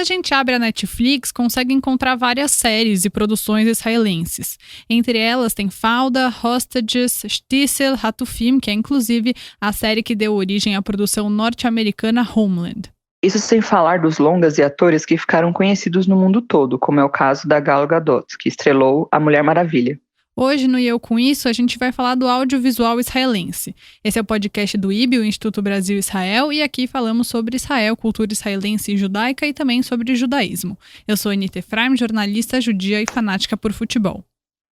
a gente abre a Netflix, consegue encontrar várias séries e produções israelenses. Entre elas tem Fauda, Hostages, Shtisel, Hatufim, que é inclusive a série que deu origem à produção norte-americana Homeland. Isso sem falar dos longas e atores que ficaram conhecidos no mundo todo, como é o caso da Gal Gadot, que estrelou a Mulher Maravilha. Hoje, no E Eu Com Isso, a gente vai falar do audiovisual israelense. Esse é o podcast do IB, o Instituto Brasil-Israel, e aqui falamos sobre Israel, cultura israelense e judaica e também sobre judaísmo. Eu sou Anita Efraim, jornalista judia e fanática por futebol.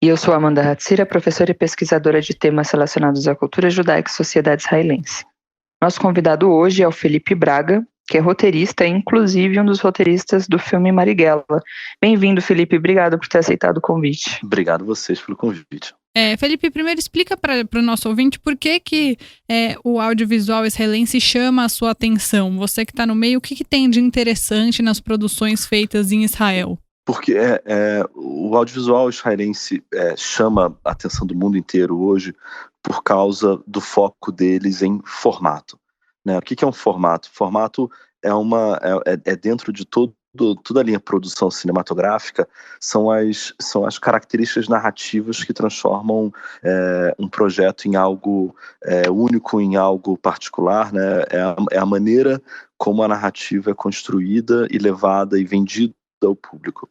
E eu sou Amanda Hatzira, professora e pesquisadora de temas relacionados à cultura judaica e sociedade israelense. Nosso convidado hoje é o Felipe Braga, que é roteirista e inclusive um dos roteiristas do filme Marighella. Bem-vindo, Felipe. Obrigado por ter aceitado o convite. Obrigado a vocês pelo convite. Felipe, primeiro explica para o nosso ouvinte por que o audiovisual israelense chama a sua atenção. Você que está no meio, o que tem de interessante nas produções feitas em Israel? Porque o audiovisual israelense chama a atenção do mundo inteiro hoje por causa do foco deles em formato. Né? O que é um formato? Formato é dentro de toda a linha de produção cinematográfica, são as características narrativas que transformam um projeto em algo único, em algo particular. Né? É a maneira como a narrativa é construída e levada e vendida ao público.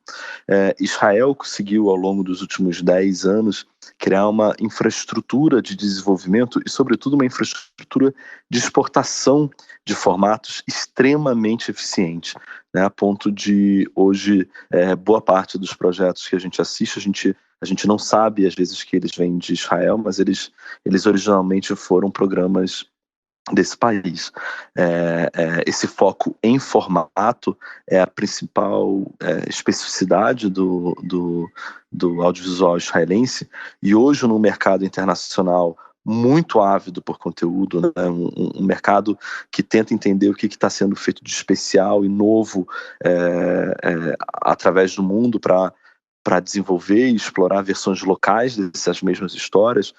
Israel conseguiu, ao longo dos últimos 10 anos, criar uma infraestrutura de desenvolvimento e, sobretudo, uma infraestrutura de exportação de formatos extremamente eficiente, né, a ponto de, hoje, boa parte dos projetos que a gente assiste, a gente não sabe, às vezes, que eles vêm de Israel, mas eles originalmente foram programas desse país. Esse foco em formato é a principal especificidade do audiovisual israelense, e hoje no mercado internacional muito ávido por conteúdo, né? Um mercado que tenta entender o que está sendo feito de especial e novo através do mundo para desenvolver e explorar versões locais dessas mesmas histórias.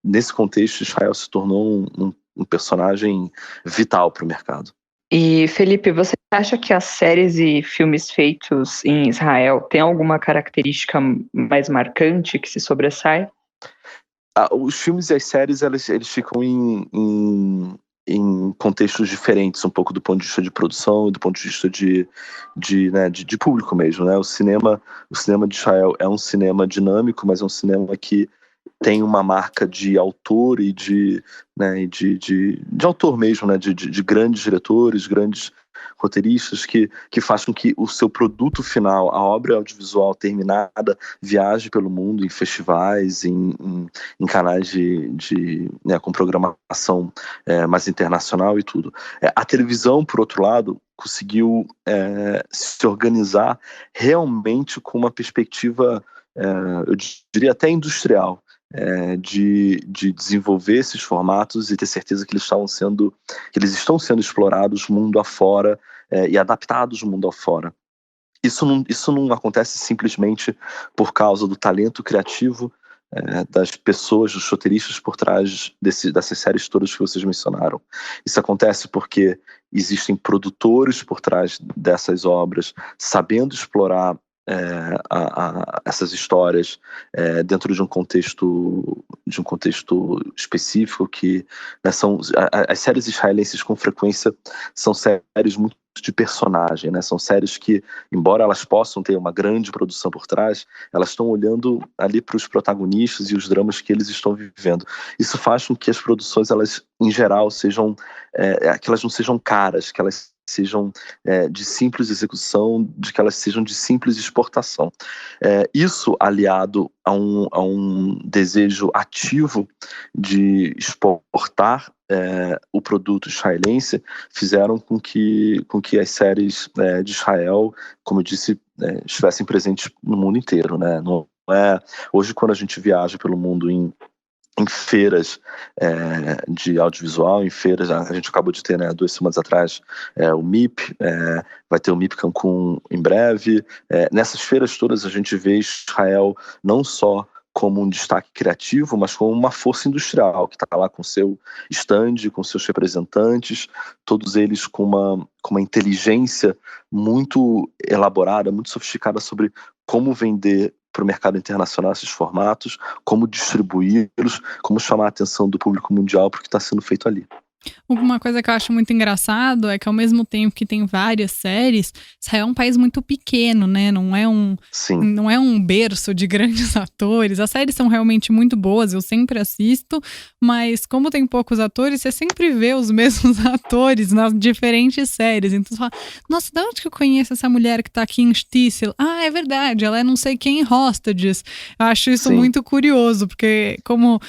Nesse contexto, Israel se tornou um personagem vital para o mercado. E, Felipe, você acha que as séries e filmes feitos em Israel têm alguma característica mais marcante que se sobressai? Os filmes e as séries, eles ficam em contextos diferentes, um pouco do ponto de vista de produção e do ponto de vista de público mesmo, né? O cinema de Israel é um cinema dinâmico, mas é um cinema que tem uma marca de autor e de autor mesmo, né? De grandes diretores, grandes roteiristas que faz com que o seu produto final, a obra audiovisual terminada, viaje pelo mundo em festivais, em canais com programação mais internacional e tudo. A televisão, por outro lado, conseguiu se organizar realmente com uma perspectiva, eu diria até industrial, de desenvolver esses formatos e ter certeza que eles estão sendo explorados mundo afora e adaptados mundo afora. Isso não acontece simplesmente por causa do talento criativo das pessoas, dos roteiristas por trás dessas séries todas que vocês mencionaram. Isso acontece porque existem produtores por trás dessas obras, sabendo explorar essas histórias dentro de um contexto específico, que as séries israelenses com frequência são séries muito de personagem, né? São séries que, embora elas possam ter uma grande produção por trás, elas estão olhando ali para os protagonistas e os dramas que eles estão vivendo. Isso faz com que as produções, elas em geral sejam que elas não sejam caras, que elas sejam de simples execução, de que elas sejam de simples exportação. Isso, aliado a um desejo ativo de exportar o produto israelense, fizeram com que as séries de Israel, como eu disse, estivessem presentes no mundo inteiro, né? Não hoje, quando a gente viaja pelo mundo em feiras de audiovisual, em feiras, a gente acabou de ter, né, 2 semanas atrás, o MIP, vai ter o MIP Cancún em breve. Nessas feiras todas a gente vê Israel não só como um destaque criativo, mas como uma força industrial, que está lá com seu stand, com seus representantes, todos eles com uma inteligência muito elaborada, muito sofisticada sobre como vender para o mercado internacional esses formatos, como distribuí-los, como chamar a atenção do público mundial para o que está sendo feito ali. Uma coisa que eu acho muito engraçado é que ao mesmo tempo que tem várias séries, Israel é um país muito pequeno, né? Não é Sim. um berço de grandes atores. As séries são realmente muito boas, eu sempre assisto, mas como tem poucos atores, você sempre vê os mesmos atores nas diferentes séries. Então você fala, nossa, de onde que eu conheço essa mulher que tá aqui em Stissel? Ah, é verdade, ela é não sei quem em Hostages. Eu acho isso Sim. muito curioso, porque como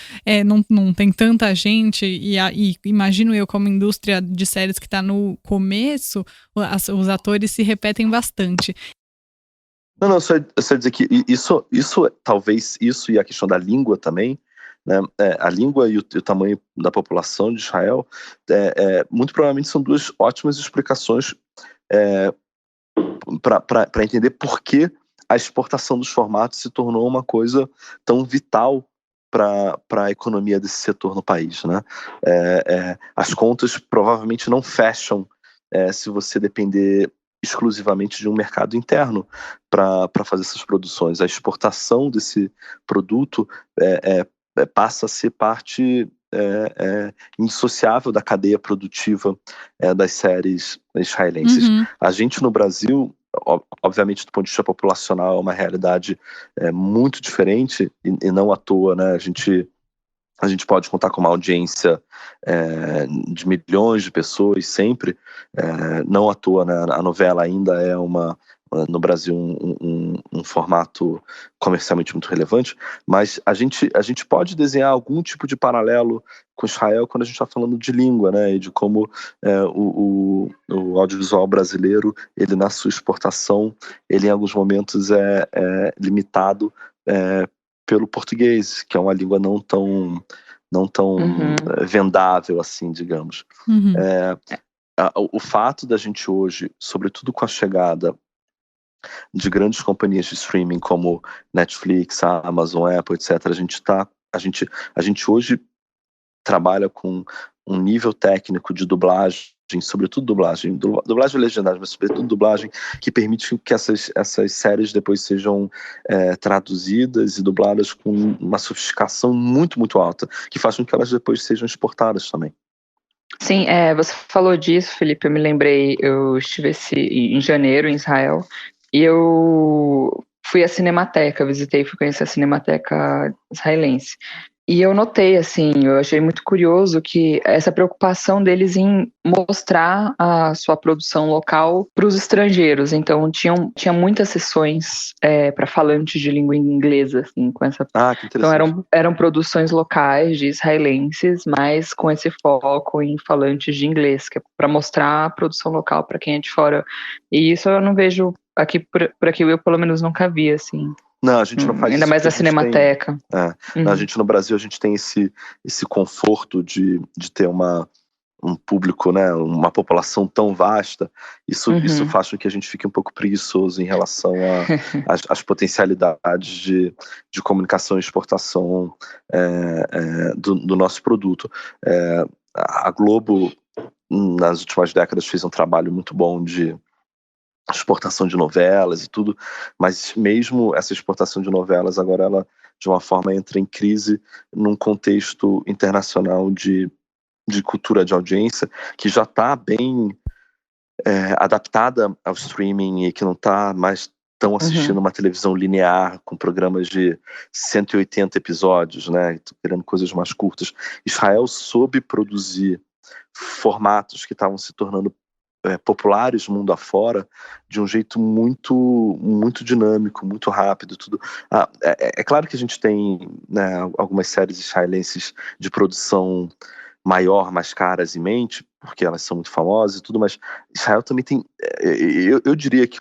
não tem tanta gente e imagino eu como indústria de séries que está no começo, os atores se repetem bastante. Não, só dizer que isso, talvez isso e a questão da língua também, né? A língua e o tamanho da população de Israel, muito provavelmente são duas ótimas explicações para entender por que a exportação dos formatos se tornou uma coisa tão vital para a economia desse setor no país, né? As contas provavelmente não fecham se você depender exclusivamente de um mercado interno para fazer essas produções. A exportação desse produto passa a ser parte indissociável da cadeia produtiva das séries israelenses. Uhum. A gente no Brasil, obviamente do ponto de vista populacional, é uma realidade muito diferente e não à toa, né? A gente pode contar com uma audiência de milhões de pessoas sempre, não à toa, né? A novela ainda é no Brasil um formato comercialmente muito relevante, mas a gente pode desenhar algum tipo de paralelo com Israel quando a gente está falando de língua, né? E de como o audiovisual brasileiro, ele na sua exportação, ele em alguns momentos é limitado pelo português, que é uma língua não tão vendável assim, digamos. Uhum. O fato da gente hoje, sobretudo com a chegada de grandes companhias de streaming como Netflix, Amazon, Apple, etc., a gente hoje trabalha com um nível técnico de dublagem, sobretudo dublagem legendada, mas sobretudo dublagem, que permite que essas séries depois sejam traduzidas e dubladas com uma sofisticação muito, muito alta, que faz com que elas depois sejam exportadas também. Sim, você falou disso, Felipe, eu me lembrei, eu estive em janeiro em Israel, e eu fui à Cinemateca, fui conhecer a Cinemateca israelense. E eu notei, assim, eu achei muito curioso que essa preocupação deles em mostrar a sua produção local para os estrangeiros. Então, tinha muitas sessões para falantes de língua inglesa, assim, com essa. Que interessante. Então, eram produções locais de israelenses, mas com esse foco em falantes de inglês, que é para mostrar a produção local para quem é de fora. E isso eu não vejo aqui, por aqui eu pelo menos nunca vi, assim. Não, a gente não faz ainda isso. mais a Cinemateca. A gente no Brasil, a gente tem esse conforto de ter um público, né, uma população tão vasta. Isso faz com que a gente fique um pouco preguiçoso em relação às potencialidades de comunicação e exportação do nosso produto. A Globo, nas últimas décadas, fez um trabalho muito bom de exportação de novelas e tudo, mas mesmo essa exportação de novelas agora ela de uma forma entra em crise num contexto internacional de cultura de audiência que já está bem adaptada ao streaming e que não está mais tão assistindo uma televisão linear com programas de 180 episódios, né, querendo coisas mais curtas. Israel soube produzir formatos que estavam se tornando populares mundo afora de um jeito muito muito dinâmico, muito rápido, tudo. É claro que a gente tem, né, algumas séries israelenses de produção maior, mais caras em mente, porque elas são muito famosas e tudo, mas Israel também tem, eu diria que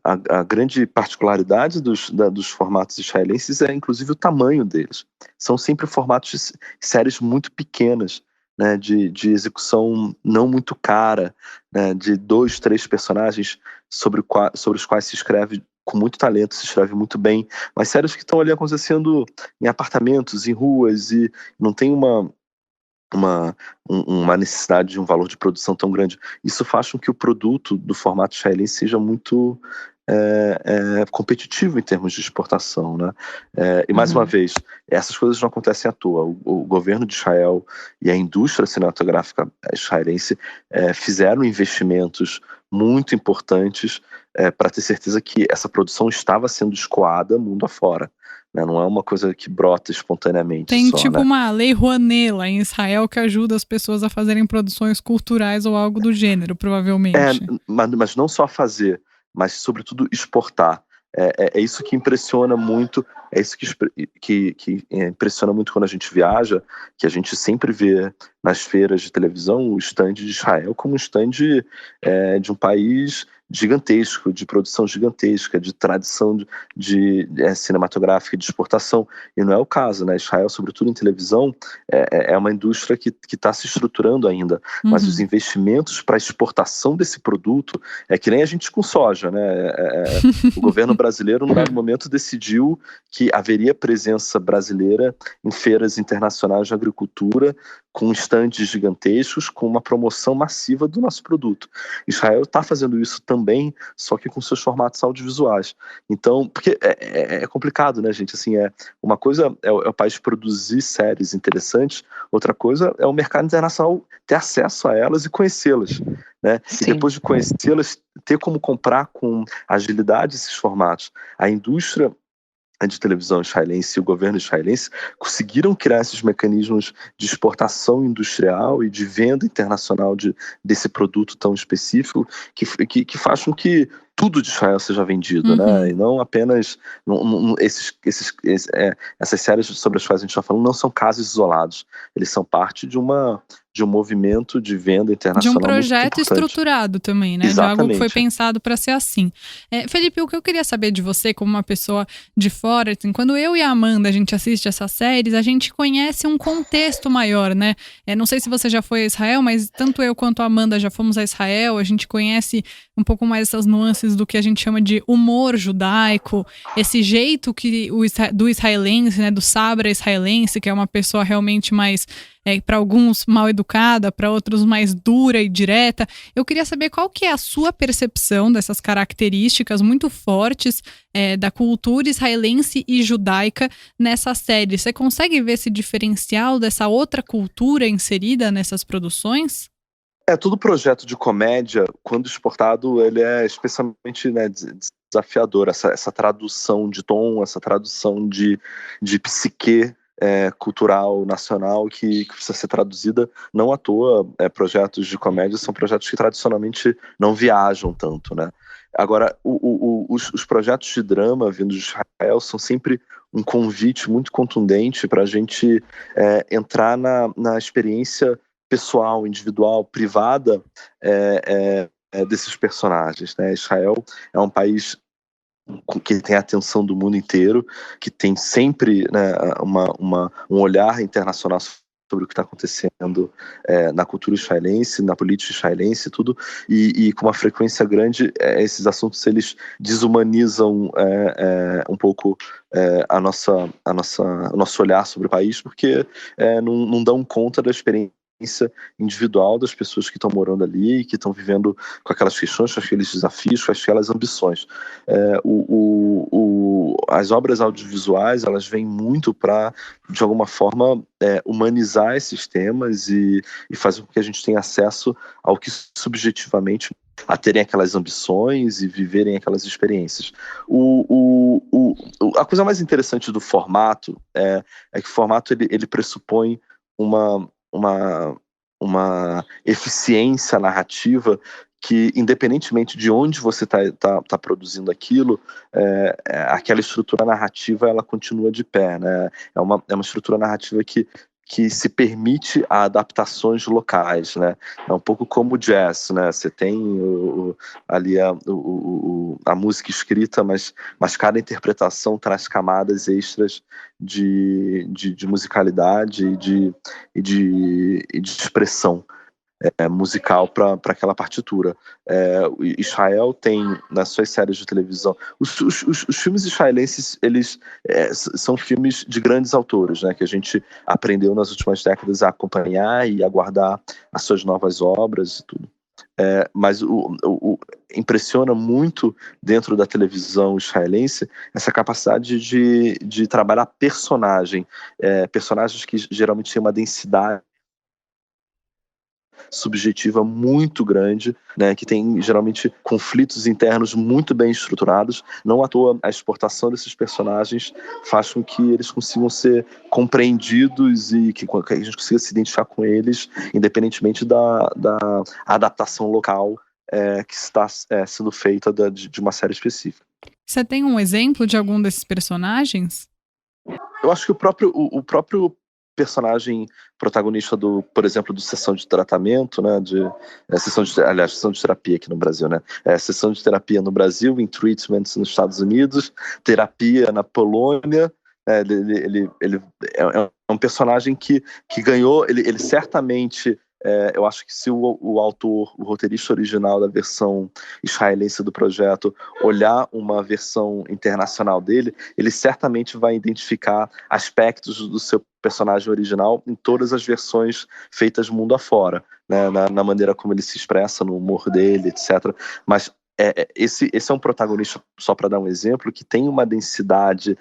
a grande particularidade dos formatos israelenses é inclusive o tamanho deles. São sempre formatos de séries muito pequenas, né, de execução não muito cara, né, de 2, 3 personagens sobre os quais se escreve com muito talento, se escreve muito bem, mas séries que estão ali acontecendo em apartamentos, em ruas, e não tem uma necessidade de um valor de produção tão grande. Isso faz com que o produto do formato israelense seja muito competitivo em termos de exportação, né? E mais uma vez, essas coisas não acontecem à toa. O governo de Israel e a indústria cinematográfica israelense fizeram investimentos muito importantes para ter certeza que essa produção estava sendo escoada mundo afora. Né? Não é uma coisa que brota espontaneamente. Tem só, tipo né? uma lei Rouanet lá em Israel que ajuda as pessoas a fazerem produções culturais ou algo do gênero, provavelmente. Mas não só fazer, mas sobretudo exportar. É isso que impressiona muito, é isso que impressiona muito quando a gente viaja, que a gente sempre vê nas feiras de televisão o stand de Israel como um stand de um país gigantesco, de produção gigantesca, de tradição cinematográfica, de exportação, e não é o caso, né? Israel, sobretudo em televisão, é uma indústria que está se estruturando ainda, mas os investimentos para a exportação desse produto é que nem a gente com soja, né? O governo brasileiro, no dado momento, decidiu que haveria presença brasileira em feiras internacionais de agricultura, com estandes gigantescos, com uma promoção massiva do nosso produto. Israel está fazendo isso também, só que com seus formatos audiovisuais. Então, porque é complicado, né, gente? Assim, uma coisa é o país produzir séries interessantes, outra coisa é o mercado internacional ter acesso a elas e conhecê-las, né? E depois de conhecê-las, ter como comprar com agilidade esses formatos. A indústria de televisão israelense e o governo israelense conseguiram criar esses mecanismos de exportação industrial e de venda internacional desse produto tão específico que faz com que tudo de Israel seja vendido, né? E não apenas essas séries sobre as quais a gente está falando não são casos isolados, eles são parte de um movimento de venda internacional. De um projeto estruturado também, né? Exatamente. De algo que foi pensado para ser assim. Felipe, o que eu queria saber de você, como uma pessoa de fora, assim, quando eu e a Amanda a gente assiste essas séries, a gente conhece um contexto maior, né? Não sei se você já foi a Israel, mas tanto eu quanto a Amanda já fomos a Israel, a gente conhece um pouco mais essas nuances do que a gente chama de humor judaico, esse jeito do israelense, né? Do sabra israelense, que é uma pessoa realmente mais... para alguns mal educada, para outros mais dura e direta. Eu queria saber qual que é a sua percepção dessas características muito fortes da cultura israelense e judaica nessa série. Você consegue ver esse diferencial dessa outra cultura inserida nessas produções? Todo projeto de comédia, quando exportado, ele é especialmente, né, desafiador. Essa tradução de tom, essa tradução de psique cultural nacional que precisa ser traduzida. Não à toa, projetos de comédia são projetos que tradicionalmente não viajam tanto, né? Agora, os projetos de drama vindo de Israel são sempre um convite muito contundente para a gente entrar na experiência pessoal, individual, privada desses personagens, né? Israel é um país que tem a atenção do mundo inteiro, que tem sempre, né, um olhar internacional sobre o que está acontecendo na cultura israelense, na política israelense, tudo, e com uma frequência grande, esses assuntos eles desumanizam um pouco o nosso olhar sobre o país, porque não dão conta da experiência individual das pessoas que estão morando ali e que estão vivendo com aquelas questões, com aqueles desafios, com aquelas ambições. As obras audiovisuais, elas vêm muito para, de alguma forma, humanizar esses temas e fazer com que a gente tenha acesso ao que subjetivamente a terem aquelas ambições e viverem aquelas experiências. A coisa mais interessante do formato é que o formato ele pressupõe uma eficiência narrativa que, independentemente de onde você tá produzindo aquilo, aquela estrutura narrativa ela continua de pé, né? É uma estrutura narrativa que se permite a adaptações locais, né? É um pouco como o jazz, né? Você tem ali a música escrita, mas cada interpretação traz camadas extras de musicalidade e de expressão. musical para aquela partitura. Israel tem, nas suas séries de televisão, os filmes israelenses, eles são filmes de grandes autores, né, que a gente aprendeu nas últimas décadas a acompanhar e aguardar as suas novas obras e tudo. Mas impressiona muito dentro da televisão israelense essa capacidade de trabalhar personagens que geralmente têm uma densidade subjetiva muito grande, né, que tem geralmente conflitos internos muito bem estruturados. Não à toa a exportação desses personagens faz com que eles consigam ser compreendidos e que a gente consiga se identificar com eles, independentemente da adaptação local que está sendo feita de uma série específica. Você tem um exemplo de algum desses personagens? Eu acho que o próprio personagem protagonista por exemplo, do Sessão de Tratamento, né, Sessão de Terapia aqui no Brasil, né, Sessão de Terapia no Brasil, In Treatments nos Estados Unidos, Terapia na Polônia. Ele é um personagem que ganhou, ele certamente, eu acho que se o autor, o roteirista original da versão israelense do projeto olhar uma versão internacional dele, ele certamente vai identificar aspectos do seu personagem original em todas as versões feitas mundo afora, né, na maneira como ele se expressa, no humor dele, etc. Mas esse é um protagonista, só para dar um exemplo, que tem uma densidade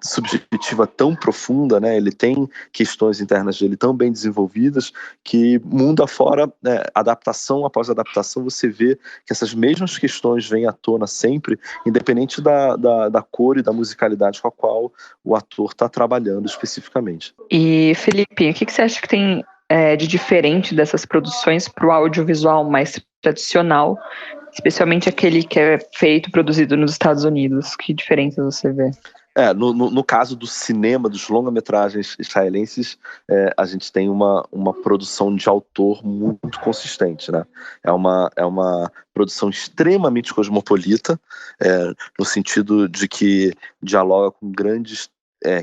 subjetiva tão profunda, né? Ele tem questões internas dele tão bem desenvolvidas que mundo afora, né, adaptação após adaptação, você vê que essas mesmas questões vêm à tona sempre, independente da cor e da musicalidade com a qual o ator está trabalhando especificamente. E Felipe, o que você acha que tem de diferente dessas produções para o audiovisual mais tradicional, especialmente aquele que é feito, produzido nos Estados Unidos? Que diferenças você vê? No caso do cinema, dos longa-metragens israelenses, a gente tem uma produção de autor muito consistente, né? É uma produção extremamente cosmopolita, no sentido de que dialoga com grandes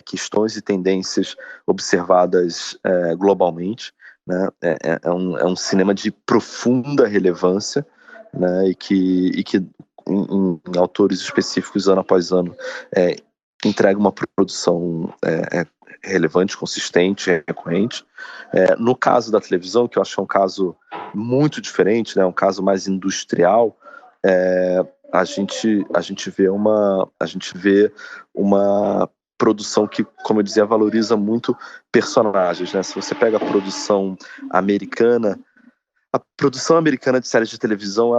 questões e tendências observadas globalmente, né? É um cinema de profunda relevância, né? E que em autores específicos, ano após ano, entrega uma produção relevante, consistente, recorrente. No caso da televisão, que eu acho que é um caso muito diferente, né, um caso mais industrial, a gente vê uma produção que, como eu dizia, valoriza muito personagens, né? Se você pega a produção americana de séries de televisão,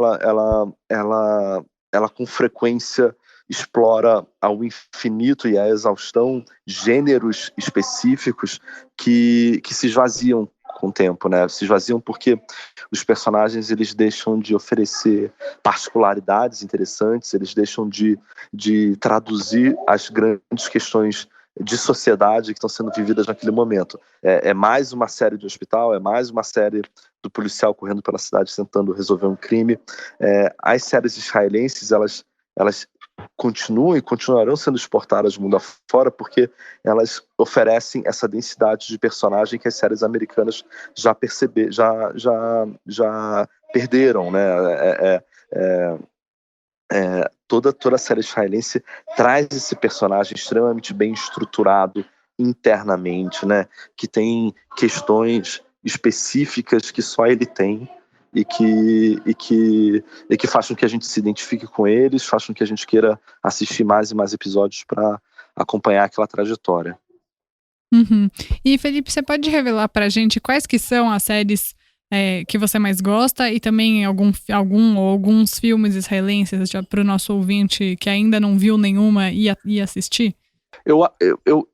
ela com frequência explora ao infinito e à exaustão gêneros específicos que se esvaziam com o tempo, né? Se esvaziam porque os personagens, eles deixam de oferecer particularidades interessantes, eles deixam de traduzir as grandes questões de sociedade que estão sendo vividas naquele momento. É mais uma série de hospital, é mais uma série do policial correndo pela cidade tentando resolver um crime. As séries israelenses, elas continuam e continuarão sendo exportadas mundo afora porque elas oferecem essa densidade de personagem que as séries americanas já perderam, né? Toda a série israelense traz esse personagem extremamente bem estruturado internamente, né? Que tem questões específicas que só ele tem e que faz com que a gente se identifique com eles, faz com que a gente queira assistir mais e mais episódios para acompanhar aquela trajetória. Uhum. E Felipe, você pode revelar pra gente quais que são as séries que você mais gosta e também alguns filmes israelenses para o nosso ouvinte que ainda não viu nenhuma e assistir?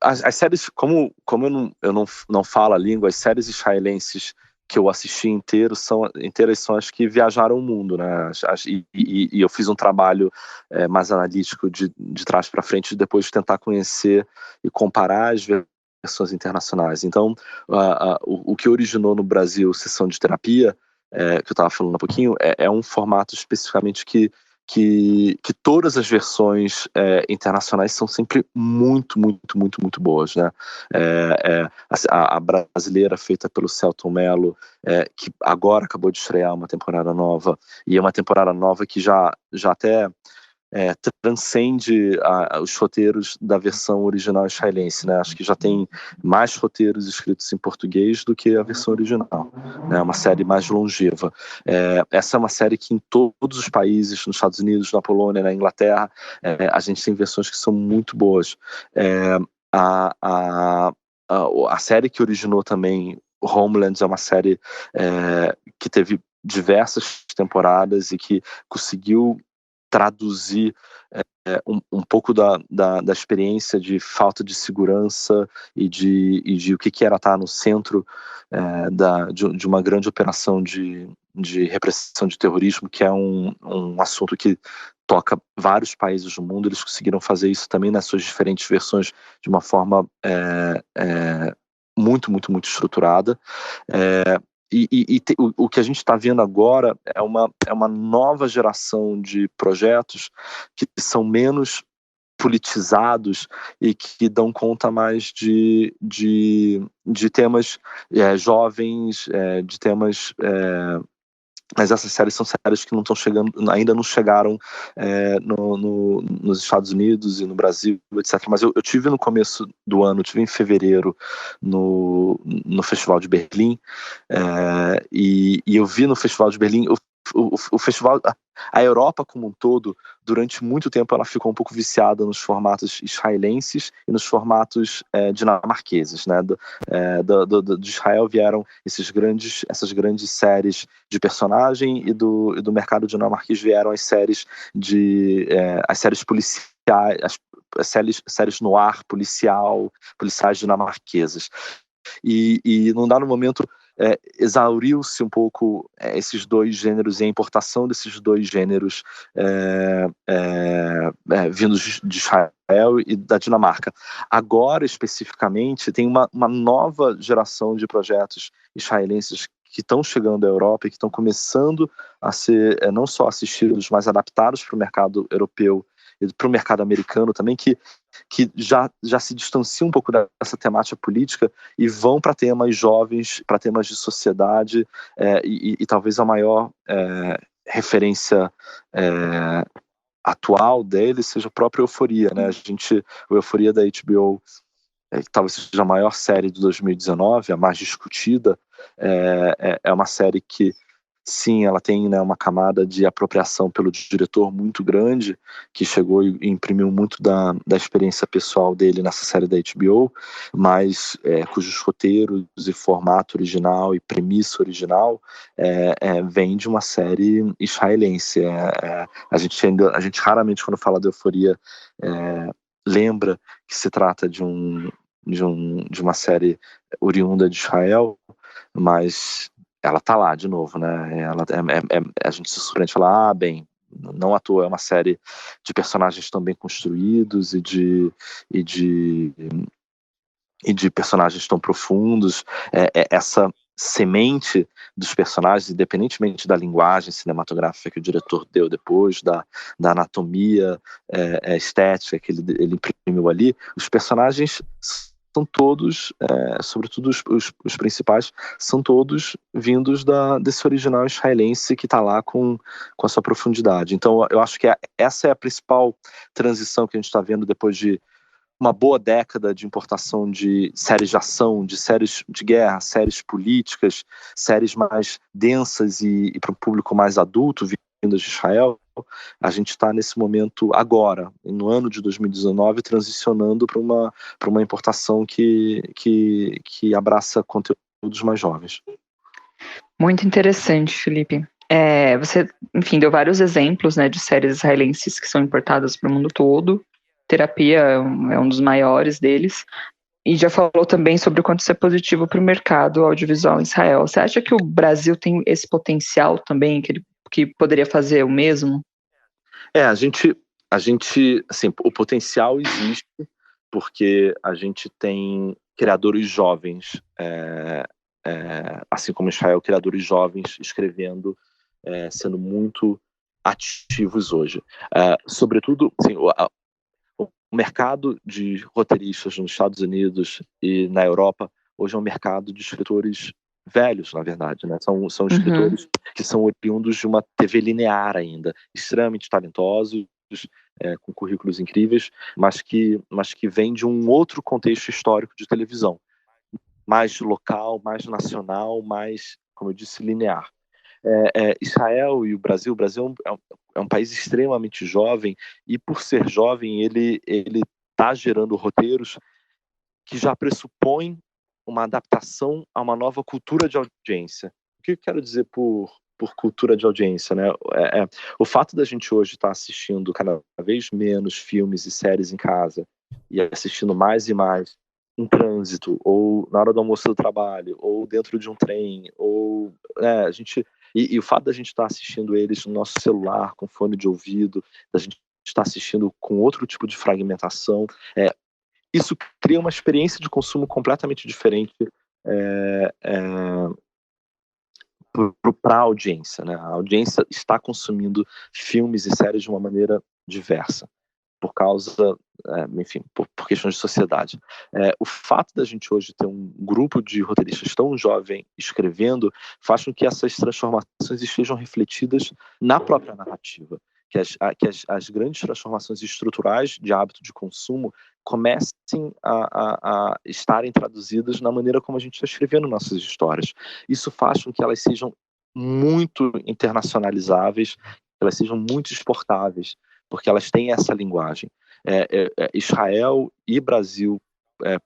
As séries, como eu não falo a língua, as séries israelenses que eu assisti inteiras são as que viajaram o mundo, né? E eu fiz um trabalho mais analítico de trás para frente, depois de tentar conhecer e comparar as versões internacionais. Então, o que originou no Brasil Sessão de Terapia, que eu estava falando há pouquinho, é um formato especificamente que que todas as versões internacionais são sempre muito, muito, muito, muito boas, né? A brasileira, feita pelo Selton Mello, que agora acabou de estrear uma temporada nova, e é uma temporada nova que já até transcende os roteiros da versão original israelense, né? Acho que já tem mais roteiros escritos em português do que a versão original, né? É uma série mais longeva. Essa é uma série que em todos os países, nos Estados Unidos, na Polônia, na Inglaterra, a gente tem versões que são muito boas. A série que originou também Homeland é uma série que teve diversas temporadas e que conseguiu traduzir um pouco da experiência de falta de segurança e de o que era estar no centro de uma grande operação de repressão de terrorismo, que é um assunto que toca vários países do mundo. Eles conseguiram fazer isso também nas suas diferentes versões de uma forma muito, muito, muito estruturada. O que a gente está vendo agora é uma nova geração de projetos que são menos politizados e que dão conta mais de temas jovens, de temas... Mas essas séries são séries que não estão chegando, ainda não chegaram nos Estados Unidos e no Brasil, etc. Mas eu tive no começo do ano, tive em fevereiro no Festival de Berlim, e eu vi no Festival de Berlim o festival, a Europa como um todo, durante muito tempo ela ficou um pouco viciada nos formatos israelenses e nos formatos dinamarqueses, né? De Israel vieram essas grandes séries de personagem, e do mercado dinamarquês vieram as séries policiais, as séries no ar policiais dinamarquesas. E num dado momento exauriu-se um pouco esses dois gêneros e a importação desses dois gêneros vindos de Israel e da Dinamarca. Agora, especificamente, tem uma nova geração de projetos israelenses que estão chegando à Europa e que estão começando a ser não só assistidos, mas adaptados para o mercado europeu e para o mercado americano também, que já se distanciam um pouco dessa temática política e vão para temas jovens, para temas de sociedade, e talvez a maior referência atual deles seja a própria Euforia, né? A Euforia da HBO, que talvez seja a maior série de 2019, a mais discutida, é uma série que, sim, ela tem, né, uma camada de apropriação pelo diretor muito grande, que chegou e imprimiu muito da experiência pessoal dele nessa série da HBO, mas cujos roteiros e formato original e premissa original vem de uma série israelense. A gente raramente, quando fala de Euforia, lembra que se trata de uma série oriunda de Israel, mas ela tá lá de novo, né? A gente se surpreende e fala, bem, não à toa é uma série de personagens tão bem construídos e de personagens tão profundos. Essa semente dos personagens, independentemente da linguagem cinematográfica que o diretor deu depois, da anatomia estética que ele imprimiu ali, os personagens são todos, sobretudo os principais, são todos vindos desse original israelense que está lá com a sua profundidade. Então eu acho que essa é a principal transição que a gente está vendo depois de uma boa década de importação de séries de ação, de séries de guerra, séries políticas, séries mais densas e para um público mais adulto, vindas de Israel. A gente está nesse momento agora, no ano de 2019, transicionando para uma importação que abraça conteúdos mais jovens. Muito interessante, Felipe. Você, enfim, deu vários exemplos, né, de séries israelenses que são importadas para o mundo todo. Terapia é um dos maiores deles. E já falou também sobre o quanto isso é positivo para o mercado audiovisual em Israel. Você acha que o Brasil tem esse potencial também, que poderia fazer o mesmo? A gente, assim, o potencial existe, porque a gente tem criadores jovens, assim como Israel, criadores jovens escrevendo, sendo muito ativos hoje. Sobretudo, assim, o mercado de roteiristas nos Estados Unidos e na Europa hoje é um mercado de escritores velhos, na verdade, né? São escritores que são oriundos de uma TV linear ainda, extremamente talentosos, com currículos incríveis, mas que vêm de um outro contexto histórico de televisão, mais local, mais nacional, mais, como eu disse, linear. Israel e o Brasil é um país extremamente jovem, e por ser jovem ele está gerando roteiros que já pressupõem uma adaptação a uma nova cultura de audiência. O que eu quero dizer por cultura de audiência, né? O fato da gente hoje estar assistindo cada vez menos filmes e séries em casa e assistindo mais e mais em trânsito, ou na hora do almoço do trabalho, ou dentro de um trem, ou a gente e o fato da gente estar assistindo eles no nosso celular, com fone de ouvido, da gente estar assistindo com outro tipo de fragmentação, isso cria uma experiência de consumo completamente diferente para a audiência, né? A audiência está consumindo filmes e séries de uma maneira diversa, por causa, enfim, por questões de sociedade. O fato da gente hoje ter um grupo de roteiristas tão jovem escrevendo faz com que essas transformações estejam refletidas na própria narrativa, que as grandes transformações estruturais de hábito de consumo comecem a estarem traduzidas na maneira como a gente está escrevendo nossas histórias. Isso faz com que elas sejam muito internacionalizáveis, elas sejam muito exportáveis, porque elas têm essa linguagem. Israel e Brasil,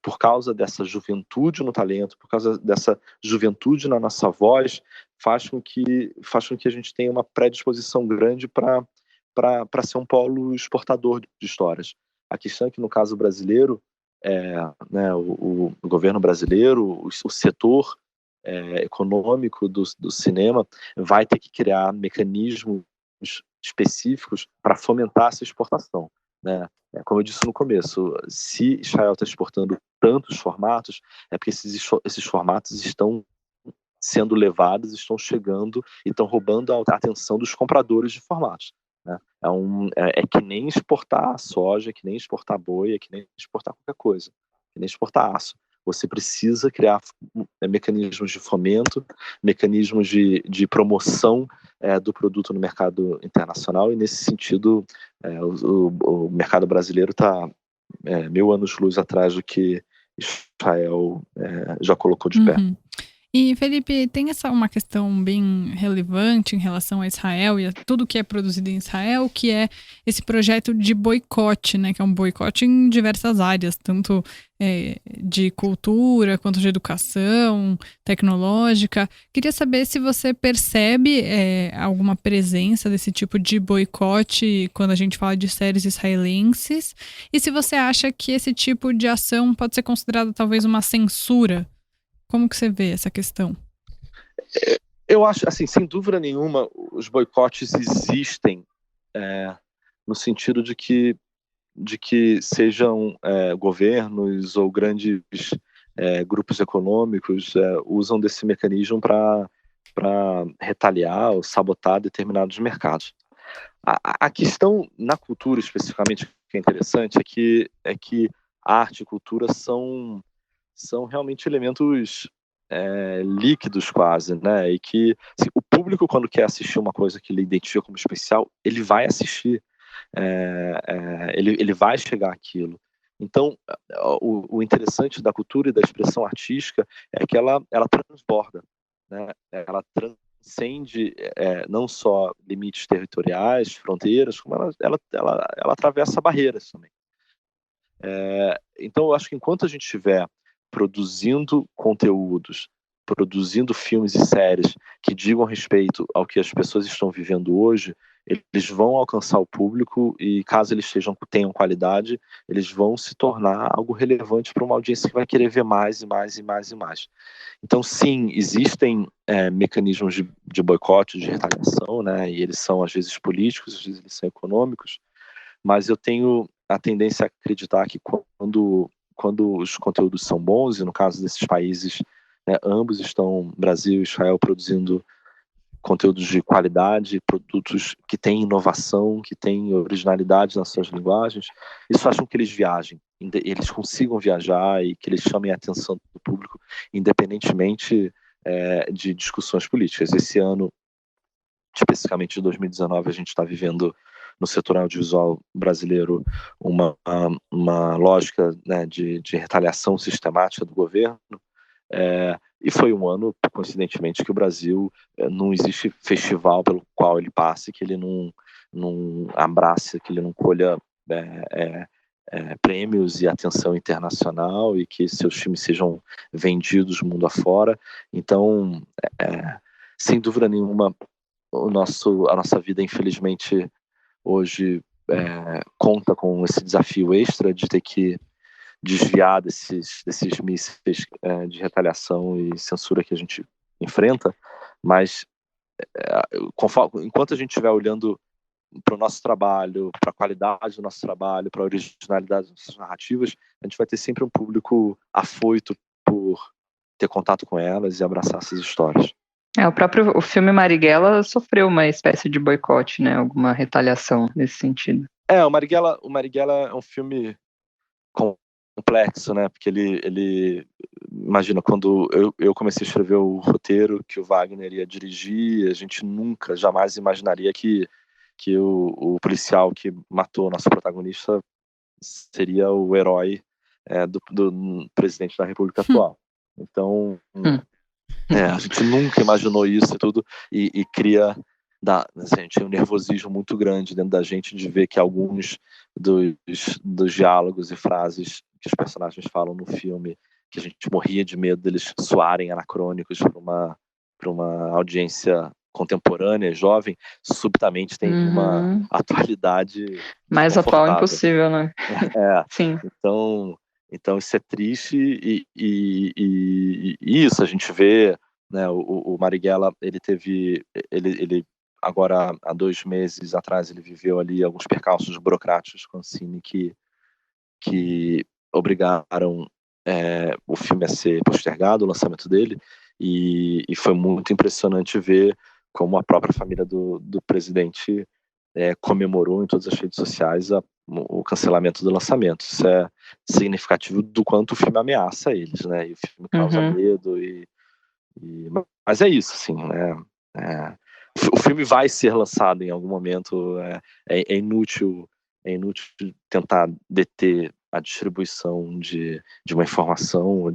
por causa dessa juventude no talento, por causa dessa juventude na nossa voz, faz com que a gente tenha uma predisposição grande para ser um polo exportador de histórias. A questão é que, no caso brasileiro, né, o governo brasileiro, o setor econômico do cinema vai ter que criar mecanismos específicos para fomentar essa exportação, né? Como eu disse no começo, se Israel está exportando tantos formatos, é porque esses formatos estão sendo levados, estão chegando e estão roubando a atenção dos compradores de formatos, né? É que nem exportar soja, é que nem exportar boi, é que nem exportar qualquer coisa, é que nem exportar aço. Você precisa criar mecanismos de fomento, mecanismos de promoção do produto no mercado internacional, e nesse sentido o mercado brasileiro está 1000 anos-luz atrás do que Israel já colocou de pé. E, Felipe, tem uma questão bem relevante em relação a Israel e a tudo que é produzido em Israel, que é esse projeto de boicote, né? Que é um boicote em diversas áreas, tanto de cultura, quanto de educação, tecnológica. Queria saber se você percebe alguma presença desse tipo de boicote quando a gente fala de séries israelenses, e se você acha que esse tipo de ação pode ser considerado talvez uma censura. Como que você vê essa questão? Eu acho, assim, sem dúvida nenhuma, os boicotes existem no sentido de que sejam governos ou grandes grupos econômicos usam desse mecanismo para retaliar ou sabotar determinados mercados. A questão na cultura, especificamente, que é interessante, é que arte e cultura são realmente elementos líquidos quase, né? E que assim, o público, quando quer assistir uma coisa que ele identifica como especial, ele vai assistir, ele vai chegar àquilo. Então, o interessante da cultura e da expressão artística é que ela transborda, né? Ela transcende não só limites territoriais, fronteiras, como ela atravessa barreiras também. Então, eu acho que enquanto a gente estiver produzindo conteúdos, produzindo filmes e séries que digam respeito ao que as pessoas estão vivendo hoje, eles vão alcançar o público e, caso eles tenham qualidade, eles vão se tornar algo relevante para uma audiência que vai querer ver mais e mais e mais e mais. Então, sim, existem mecanismos de boicote, de retaliação, né? E eles são, às vezes, políticos, às vezes eles são econômicos, mas eu tenho a tendência a acreditar que quando os conteúdos são bons, e no caso desses países, né, ambos estão, Brasil e Israel, produzindo conteúdos de qualidade, produtos que têm inovação, que têm originalidade nas suas linguagens. Isso faz com que eles viajem, eles consigam viajar e que eles chamem a atenção do público, independentemente de discussões políticas. Esse ano, especificamente de 2019, a gente está vivendo no setor audiovisual brasileiro uma lógica, né, de retaliação sistemática do governo. E foi um ano, coincidentemente, que o Brasil, não existe festival pelo qual ele passe que ele não abrace, que ele não colha prêmios e atenção internacional e que seus filmes sejam vendidos mundo afora. Então, sem dúvida nenhuma, a nossa vida, infelizmente, hoje conta com esse desafio extra de ter que desviar desses mísseis de retaliação e censura que a gente enfrenta, mas enquanto a gente estiver olhando para o nosso trabalho, para a qualidade do nosso trabalho, para a originalidade das nossas narrativas, a gente vai ter sempre um público afoito por ter contato com elas e abraçar essas histórias. O filme Marighella sofreu uma espécie de boicote, né? Alguma retaliação nesse sentido. O Marighella é um filme complexo, né? Porque ele imagina, quando eu comecei a escrever o roteiro que o Wagner ia dirigir, a gente nunca, jamais imaginaria que o policial que matou o nosso protagonista seria o herói do presidente da República atual. Então, a gente nunca imaginou isso e tudo, e cria um nervosismo muito grande dentro da gente de ver que alguns dos diálogos e frases que os personagens falam no filme, que a gente morria de medo deles soarem anacrônicos para uma audiência contemporânea, jovem, subitamente tem uma atualidade mais atual impossível, né? Sim. Então isso é triste e isso a gente vê, né? O Marighella, ele agora há 2 meses atrás ele viveu ali alguns percalços burocráticos com o Cine que obrigaram o filme a ser postergado, o lançamento dele, e foi muito impressionante ver como a própria família do presidente comemorou em todas as redes sociais o cancelamento do lançamento. Isso é significativo do quanto o filme ameaça eles, né? E o filme causa medo mas é isso, assim, né? O filme vai ser lançado em algum momento. É inútil tentar deter a distribuição de uma informação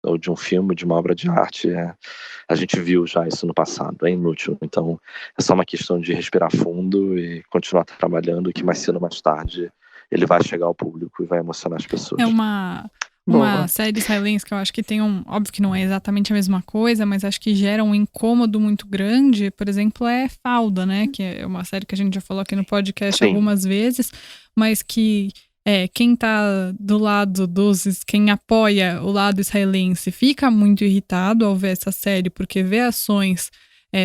ou de um filme, de uma obra de arte. A gente viu já isso no passado, é inútil. Então é só uma questão de respirar fundo e continuar trabalhando, que mais cedo ou mais tarde ele vai chegar ao público e vai emocionar as pessoas. É uma série israelense que eu acho que tem óbvio que não é exatamente a mesma coisa, mas acho que gera um incômodo muito grande, por exemplo, é Falda, né, que é uma série que a gente já falou aqui no podcast algumas vezes, mas que quem tá do lado quem apoia o lado israelense fica muito irritado ao ver essa série, porque vê ações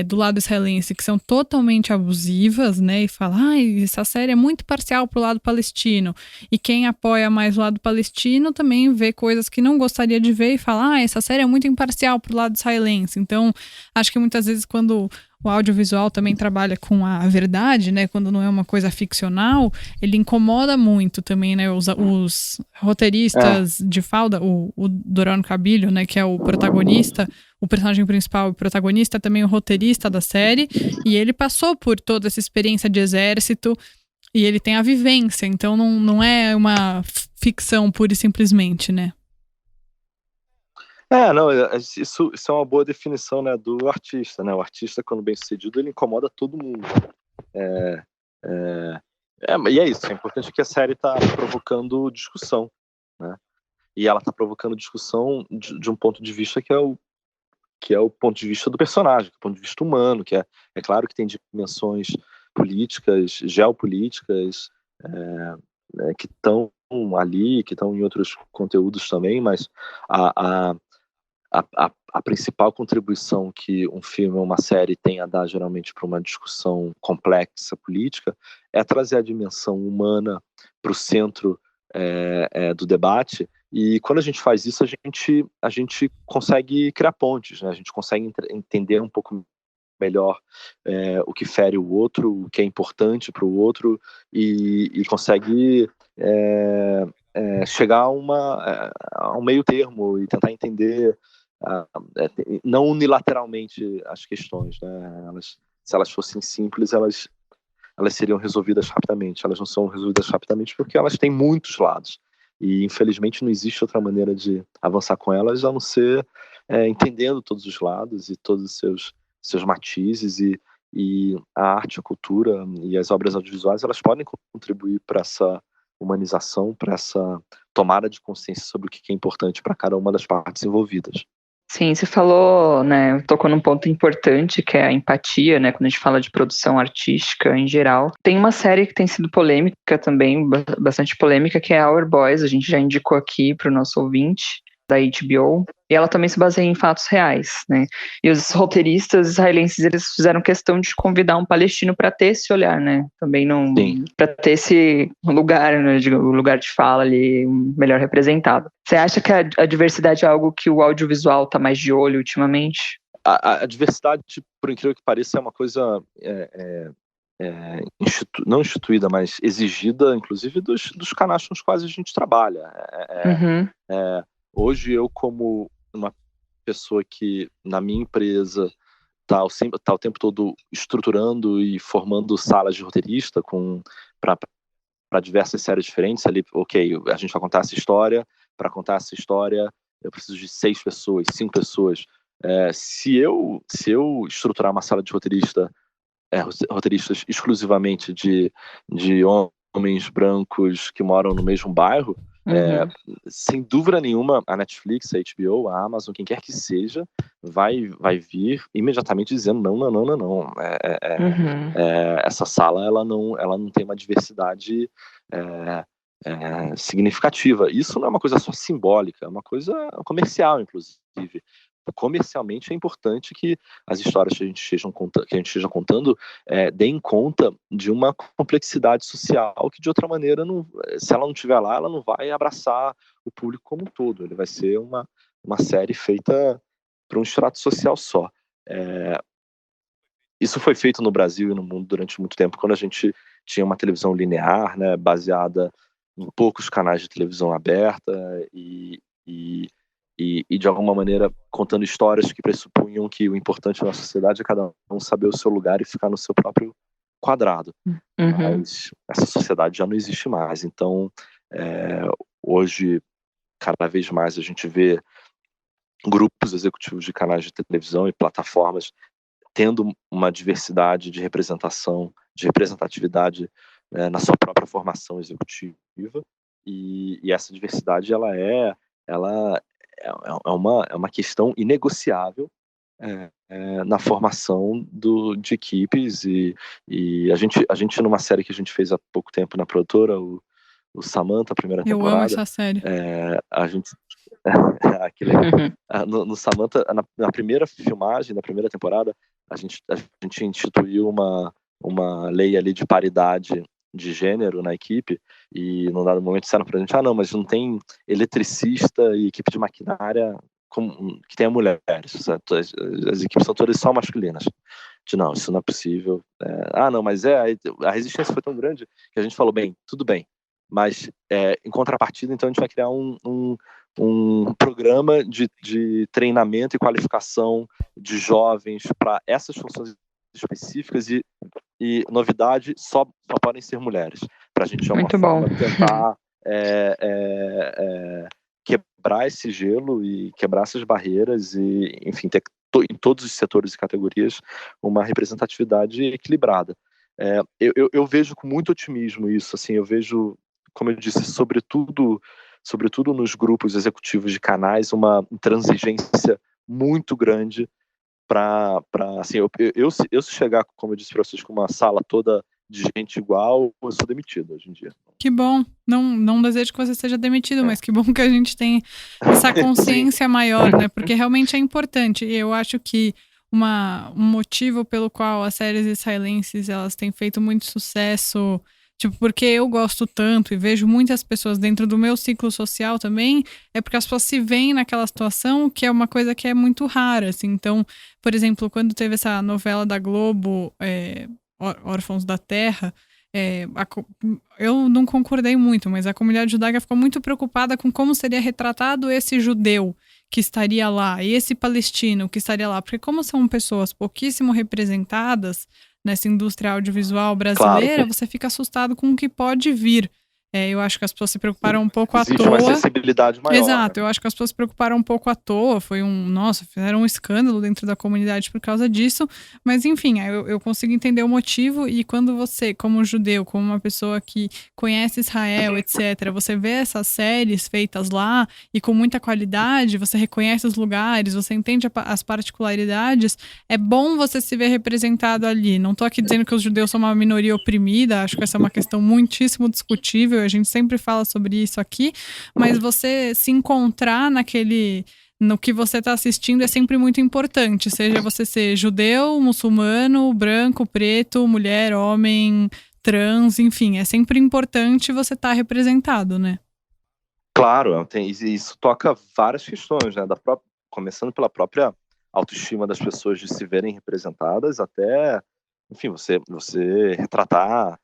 do lado israelense que são totalmente abusivas, né, e fala, essa série é muito parcial pro lado palestino, e quem apoia mais o lado palestino também vê coisas que não gostaria de ver e fala, essa série é muito imparcial pro lado israelense. Então, acho que muitas vezes quando o audiovisual também trabalha com a verdade, né, quando não é uma coisa ficcional, ele incomoda muito também, né, os roteiristas de Falda, o Doron Cabilho, né, que é o protagonista, o personagem principal e protagonista, também o roteirista da série, e ele passou por toda essa experiência de exército, e ele tem a vivência, então não é uma ficção pura e simplesmente, né. Isso é uma boa definição, né, do artista, né? O artista, quando bem sucedido, ele incomoda todo mundo. E é isso, é importante que a série está provocando discussão, né? E ela está provocando discussão de um ponto de vista que é o ponto de vista do personagem, que é o ponto de vista humano, que é claro que tem dimensões políticas, geopolíticas, que estão ali, que estão em outros conteúdos também, mas a principal contribuição que um filme ou uma série tem a dar geralmente para uma discussão complexa política é trazer a dimensão humana para o centro do debate, e quando a gente faz isso a gente consegue criar pontes, né? A gente consegue entender um pouco melhor o que fere o outro, o que é importante para o outro, e consegue chegar a um meio termo e tentar entender não unilateralmente as questões, né? Se elas fossem simples, elas seriam resolvidas rapidamente. Elas não são resolvidas rapidamente porque elas têm muitos lados. E, infelizmente, não existe outra maneira de avançar com elas a não ser entendendo todos os lados e todos os seus matizes. E a arte, a cultura e as obras audiovisuais, elas podem contribuir para essa humanização, para essa tomada de consciência sobre o que é importante para cada uma das partes envolvidas. Sim, você falou, né, tocou num ponto importante, que é a empatia, né, quando a gente fala de produção artística em geral. Tem uma série que tem sido polêmica também, bastante polêmica, que é Our Boys, a gente já indicou aqui para o nosso ouvinte, da HBO, e ela também se baseia em fatos reais, né, e os roteiristas israelenses, eles fizeram questão de convidar um palestino para ter esse olhar, né, também não, para ter esse lugar, né, o lugar de fala ali melhor representado. Você acha que a diversidade é algo que o audiovisual está mais de olho ultimamente? A diversidade, por incrível que pareça, é uma coisa não instituída, mas exigida, inclusive, dos canais com os quais a gente trabalha. Hoje, eu, como uma pessoa que, na minha empresa, tá o tempo todo estruturando e formando salas de roteirista para diversas séries diferentes. Ali, a gente vai contar essa história. Para contar essa história, eu preciso de 6 pessoas, 5 pessoas. Se eu estruturar uma sala de roteiristas exclusivamente de homens brancos que moram no mesmo bairro, sem dúvida nenhuma, a Netflix, a HBO, a Amazon, quem quer que seja, vai vir imediatamente dizendo não. Essa sala ela não tem uma diversidade significativa. Isso não é uma coisa só simbólica, é uma coisa comercial, inclusive. Comercialmente é importante que as histórias que a gente esteja contando deem conta de uma complexidade social que, de outra maneira, se ela não estiver lá, ela não vai abraçar o público como um todo. Ele vai ser uma série feita para um extrato social só. Isso foi feito no Brasil e no mundo durante muito tempo, quando a gente tinha uma televisão linear, né, baseada em poucos canais de televisão aberta e de alguma maneira contando histórias que pressupunham que o importante na sociedade é cada um saber o seu lugar e ficar no seu próprio quadrado. Mas essa sociedade já não existe mais. Então, hoje, cada vez mais a gente vê grupos executivos de canais de televisão e plataformas tendo uma diversidade de representação, de representatividade na sua própria formação executiva. E essa diversidade ela é uma questão inegociável na formação de equipes e a gente numa série que a gente fez há pouco tempo na produtora, o Samantha, a primeira temporada. Eu amo essa série. A gente no Samantha, na primeira filmagem, na primeira temporada, a gente instituiu uma lei ali de paridade de gênero na equipe, e num dado momento disseram pra gente, não, mas não tem eletricista e equipe de maquinária que tenha mulheres, as equipes são todas só masculinas. Não, isso não é possível. Não, mas a resistência foi tão grande que a gente falou, tudo bem, mas em contrapartida, então a gente vai criar um programa de treinamento e qualificação de jovens para essas funções específicas e novidade, só podem ser mulheres, para a gente de alguma forma tentar quebrar esse gelo e quebrar essas barreiras e, enfim, ter em todos os setores e categorias uma representatividade equilibrada. Eu vejo com muito otimismo isso, assim, eu vejo, como eu disse, sobretudo nos grupos executivos de canais, uma intransigência muito grande para assim, eu se chegar, como eu disse para vocês, com uma sala toda de gente igual, eu sou demitido hoje em dia. Que bom, não desejo que você seja demitido, mas que bom que a gente tem essa consciência maior, né, porque realmente é importante, e eu acho que um motivo pelo qual as séries israelenses, elas têm feito muito sucesso, Tipo, porque eu gosto tanto e vejo muitas pessoas dentro do meu ciclo social também, é porque as pessoas se veem naquela situação que é uma coisa que é muito rara, assim. Então, por exemplo, quando teve essa novela da Globo, Órfãos da Terra, eu não concordei muito, mas a comunidade judaica ficou muito preocupada com como seria retratado esse judeu que estaria lá e esse palestino que estaria lá, porque como são pessoas pouquíssimo representadas nessa indústria audiovisual Claro, brasileira, você fica assustado com o que pode vir. Eu acho que as pessoas se preocuparam um pouco à existe uma toa. sensibilidade maior, né? Exato, eu acho que as pessoas se preocuparam um pouco à toa. Nossa, fizeram um escândalo dentro da comunidade por causa disso. Mas, enfim, eu consigo entender o motivo. E quando você, como judeu, como uma pessoa que conhece Israel, etc., você vê essas séries feitas lá e com muita qualidade, você reconhece os lugares, você entende as particularidades, é bom você se ver representado ali. Não tô aqui dizendo que os judeus são uma minoria oprimida, acho que essa é uma questão muitíssimo discutível, a gente sempre fala sobre isso aqui. Mas você se encontrar no que você está assistindo é sempre muito importante, seja você ser judeu, muçulmano, branco, preto, mulher, homem, trans, enfim, é sempre importante você estar representado, né? Claro, isso toca várias questões, né? Começando pela própria autoestima das pessoas de se verem representadas, até, enfim, você retratar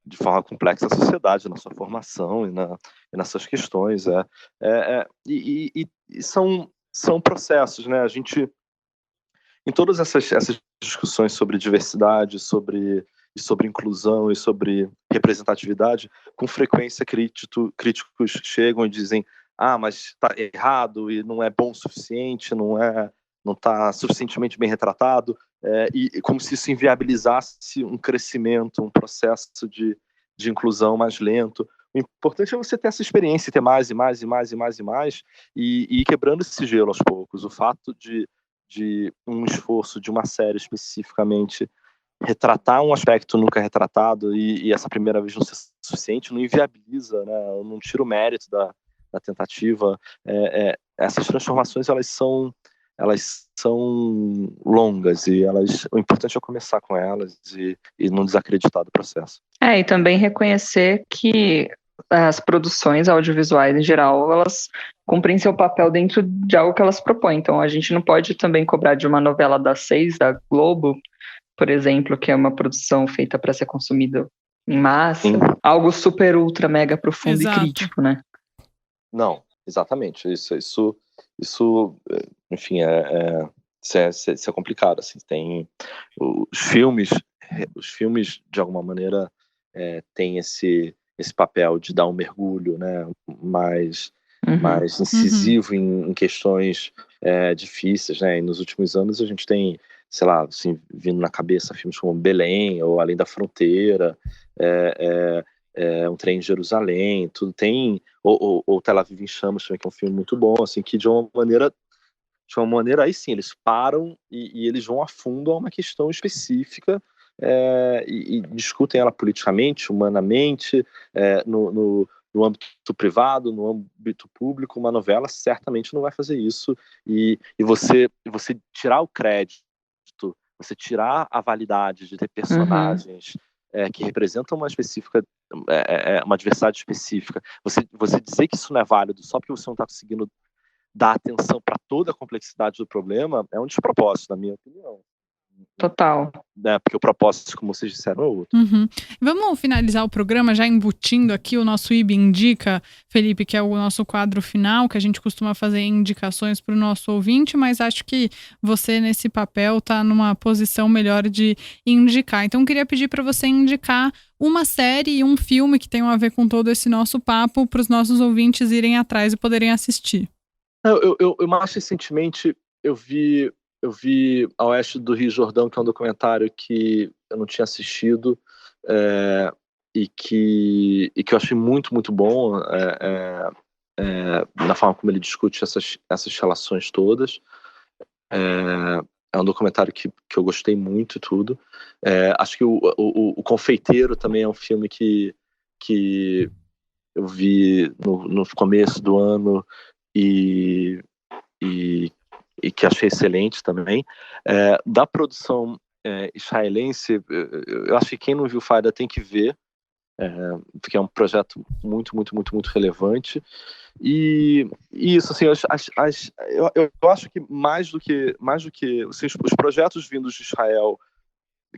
de forma complexa a sociedade na sua formação e nessas questões. E são processos, né? A gente, em todas essas discussões sobre diversidade, sobre inclusão e sobre representatividade, com frequência críticos chegam e dizem: mas está errado e não é bom o suficiente, não está suficientemente bem retratado, e como se isso inviabilizasse um crescimento, um processo de inclusão mais lento. O importante é você ter essa experiência, ter mais e mais e mais e mais e mais, e ir quebrando esse gelo aos poucos. O fato de um esforço de uma série especificamente retratar um aspecto nunca retratado e essa primeira vez não ser suficiente, não inviabiliza, né? Não tira o mérito da tentativa. Essas transformações elas são longas e o importante é começar com elas e não desacreditar do processo. E também reconhecer que as produções audiovisuais em geral, elas cumprem seu papel dentro de algo que elas propõem. Então a gente não pode também cobrar de uma novela das 6 da Globo, por exemplo, que é uma produção feita para ser consumida em massa, Sim. algo super, ultra, mega profundo Exato. e crítico, né? Não, exatamente. Isso enfim, isso é complicado. Assim, tem os filmes, de alguma maneira, têm esse papel de dar um mergulho, né, mais incisivo em questões difíceis, né? E nos últimos anos a gente tem, sei lá, assim, vindo na cabeça filmes como Belém ou Além da Fronteira, Um Trem em Jerusalém, tudo tem, ou Tel Aviv em Chamas também, que é um filme muito bom, assim, que de uma maneira aí sim, eles param e eles vão a fundo a uma questão específica e discutem ela politicamente, humanamente, no âmbito privado, no âmbito público. Uma novela certamente não vai fazer isso, e você tirar o crédito, você tirar a validade de ter personagens que representam uma específica, uma diversidade específica, você dizer que isso não é válido só porque você não está conseguindo dar atenção para toda a complexidade do problema, é um despropósito, na minha opinião. Total. Porque o propósito, como vocês disseram, é outro. Vamos finalizar o programa já embutindo aqui o nosso IB Indica, Felipe, que é o nosso quadro final, que a gente costuma fazer indicações para o nosso ouvinte, mas acho que você, nesse papel, está numa posição melhor de indicar. Então, eu queria pedir para você indicar uma série e um filme que tenham a ver com todo esse nosso papo, para os nossos ouvintes irem atrás e poderem assistir. Eu mais recentemente, eu vi A Oeste do Rio Jordão, que é um documentário que eu não tinha assistido, e que eu achei muito, muito bom, na forma como ele discute essas relações todas. É um documentário que eu gostei muito e tudo. Acho que o Confeiteiro também é um filme que eu vi no começo do ano e que achei excelente também. Da produção israelense, eu acho que quem não viu Faida tem que ver. porque é um projeto muito relevante. E isso, assim, eu acho que mais do que assim, os projetos vindos de Israel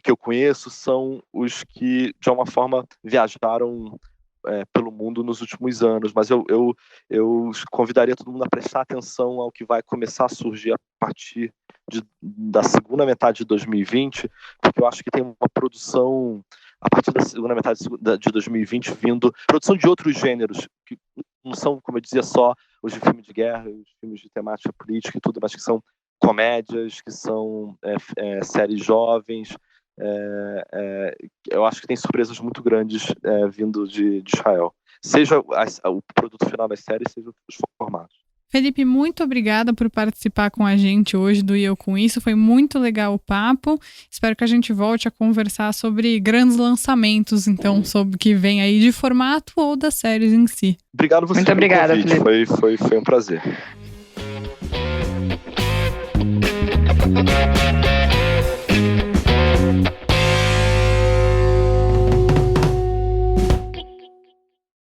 que eu conheço são os que, de alguma forma, viajaram pelo mundo nos últimos anos, mas eu convidaria todo mundo a prestar atenção ao que vai começar a surgir a partir da segunda metade de 2020, porque eu acho que tem uma produção a partir da segunda metade de 2020 vindo, produção de outros gêneros, que não são, como eu dizia, só os de filme de guerra, os filmes de temática política e tudo, mas que são comédias, que são séries jovens. Eu acho que tem surpresas muito grandes vindo de Israel. Seja o produto final das séries, seja os formatos. Felipe, muito obrigada por participar com a gente hoje do E Eu Com Isso. Foi muito legal o papo. Espero que a gente volte a conversar sobre grandes lançamentos, então, sobre o que vem aí de formato ou das séries em si. Obrigado você. Muito obrigada, Felipe. Foi um prazer.